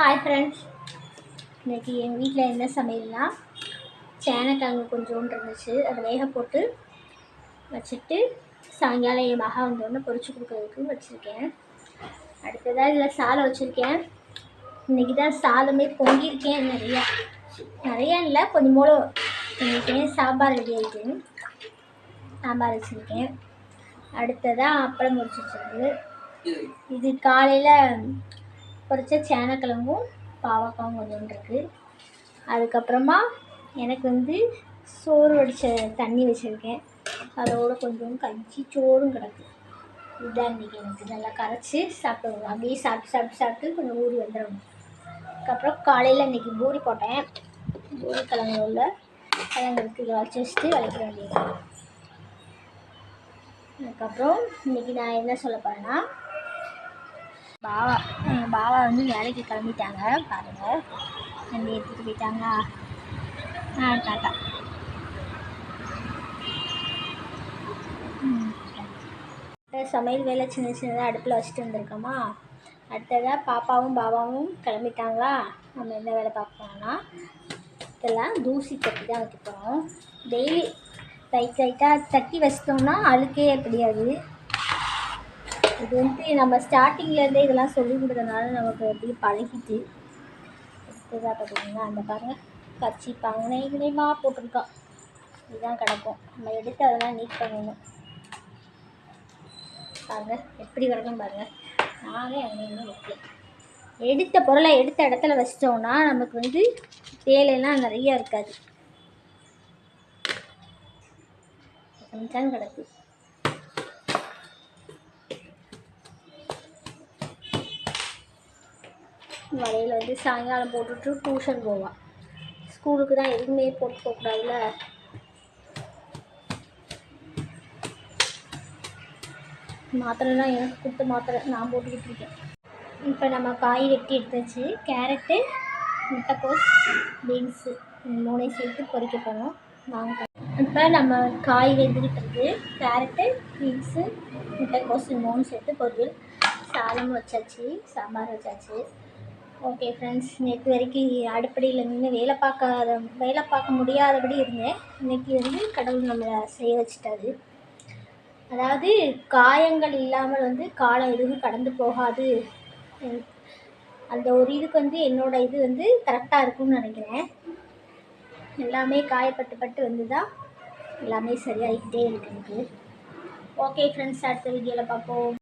Hi friends, இன்றைக்கி எங்கள் வீட்டில் என்ன சமையல்னா சேனக்கிழங்கு கொஞ்சோண்டு இருந்துச்சு. அதை வேக போட்டு வச்சுட்டு சாயங்காலம் என் மகா வந்தோடனே பொரிச்சு கொடுக்குறதுக்கு வச்சுருக்கேன். அடுத்ததாக இதில் சாதம் வச்சுருக்கேன். இன்றைக்கி தான் சாதமே பொங்கியிருக்கேன். நிறையா இல்லை, கொஞ்சம் போல பண்ணியிருக்கேன். சாம்பார் ரெடி ஆகிட்டு சாம்பார் வச்சுருக்கேன். அடுத்ததாக அப்பளம் பொரிச்சு வச்சுருக்கு. இது காலையில் பொரிச்ச சேனக்கிழங்கும் பாவக்காவும் கொஞ்சம் இருக்குது. அதுக்கப்புறமா எனக்கு சோறு வடித்த தண்ணி வச்சுருக்கேன். அதோடு கொஞ்சம் கஞ்சி சோறும் கிடக்கு. இதுதான் இன்றைக்கி எனக்கு நல்லா கரைச்சி சாப்பிடுவோம். அப்படியே சாப்பிட்டு கொஞ்சம் ஊறி வந்துடும். அதுக்கப்புறம் காலையில் இன்றைக்கி பூரி போட்டேன். பூரி கிழங்கு உள்ள கிழங்குக்கு இதை வச்சுட்டு விளக்கிட வேண்டியது. அதுக்கப்புறம் இன்றைக்கி நான் என்ன சொல்ல போகிறேன்னா, பாவா வேலைக்கு கிளம்பிட்டாங்க. பாருங்கள், வண்டி எடுத்துகிட்டு போயிட்டாங்களா. டாட்டா. சமையல் வேலை சின்னதாக அடுப்பில் வச்சுட்டு வந்திருக்கோமா. அடுத்ததாக பாப்பாவும் பாபாவும் கிளம்பிட்டாங்களா. நம்ம என்ன வேலை பார்ப்போம்னா, இதெல்லாம் தூசி தட்டி தான் வைக்க போகிறோம். டெய்லி லைட்டாக தட்டி வச்சிட்டோம்னா அழுக்கே தெரியாது. இது நம்ம ஸ்டார்டிங்லேருந்தே இதெல்லாம் சொல்லி கொடுத்ததுனால நமக்கு எப்படி பழகிட்டு. அடுத்ததாக பார்த்தீங்கன்னா அந்த பாருங்கள், கர்ச்சிப்பாங்க இங்கேயுமா போட்டிருக்கோம். இதுதான் கிடக்கும். நம்ம எடுத்து அதெல்லாம் நீட் பண்ணணும். பாருங்கள் எப்படி கிடக்கும் பாருங்கள். நானே அங்கே வைக்கிறேன். எடுத்த பொருளை எடுத்த இடத்துல வச்சிட்டோம்னா நமக்கு வேலையெல்லாம் நிறையா இருக்காது. கொஞ்சம் கிடக்கு. வலையில் சாயங்காலம் போட்டுட்டு டியூஷன் போவாள். ஸ்கூலுக்கு தான் எதுவுமே போட்டு போகக்கூடாதுல்ல. மாத்திரைலாம் எனக்கு கொடுத்த மாத்திரை நான் போட்டுக்கிட்டு இருக்கேன். இப்போ நம்ம காய் வெட்டி எடுத்துச்சு. கேரட்டு, முட்டைக்கோஸ், பீன்ஸு மூணையும் சேர்த்து பொரிக்க போகிறோம். வாங்க. இப்போ நம்ம காய் வெந்துக்கிட்டு இருக்குது. கேரட்டு, பீன்ஸு, முட்டைக்கோஸ் மூணு சேர்த்து பொரியல். சாதம் வச்சாச்சு, சாம்பார் வச்சாச்சு. ஓகே ஃப்ரெண்ட்ஸ், நேற்று வரைக்கும் அடுப்படியில் நின்று வேலை பார்க்க முடியாதபடி இருந்தேன். இன்றைக்கி கடவுள் நம்மளை செய்ய வச்சுட்டாரு. அதாவது காயங்கள் இல்லாமல் காலம் எதுவும் கடந்து போகாது. அந்த ஒரு இதுக்கு என்னோட இது கரெக்டாக இருக்கும்னு நினைக்கிறேன். எல்லாமே காயப்பட்டு தான் எல்லாமே சரியாகிக்கிட்டே இருக்கு எனக்கு. ஓகே ஃப்ரெண்ட்ஸ், அடுத்த வீடியோவில் பார்ப்போம்.